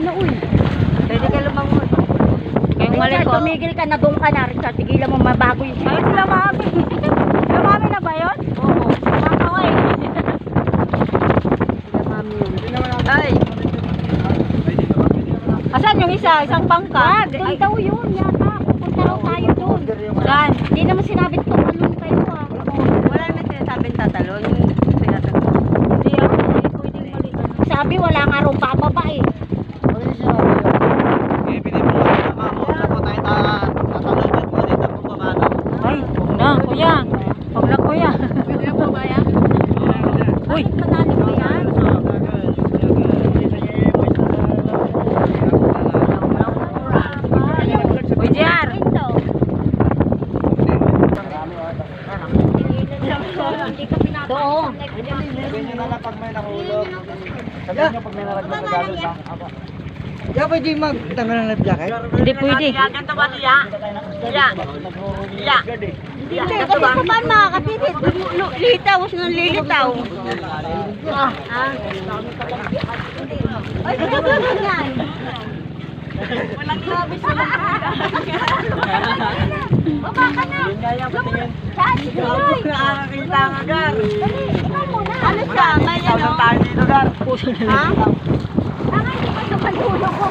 na, uy. Pwede ka lumangon. Kayong mali Richard, ko. tumigil ka na, doon ka na, Richard. Tigilan mo, mabago yung Ay, sila mami. Sila mami na ba yun? Oo. Makakaway. Sila mami yun. Ay. Asan yung isa? Isang bangka? Wag, doon daw yun, yata. Pupunta raw tayo doon. Saan? Hindi naman sinabi tumalon kayo, ah. Wala naman sinasabing tatalon. Yung tinatalon. Hindi ako. Hindi pwedeng mali. Sabi, wala nga raw bababa eh. Ay, huwag na, kuya. Huwag na, kuya. Uy. Malalim ba yan? Uy, JR. Hindi ka pinapasok. Doon. Sabihin nyo na lang pag may nahulog. Sabihin nyo pag may nalaglag na gano'n sa apa. Yeah, pwede magtanggal ng life jacket? Hindi pwede. Hindi, kasi paano makakapitit? Litaw, sino lilitaw? Ay, ano ba yan? Walang labis na lang. Baba ka na. Saan? Nakakakita nga, Gar. Dali, ikaw muna. Ano siya? Ikaw lang tayo dito, Gar. Ha? Tanga, hindi ko ito kalulong ko.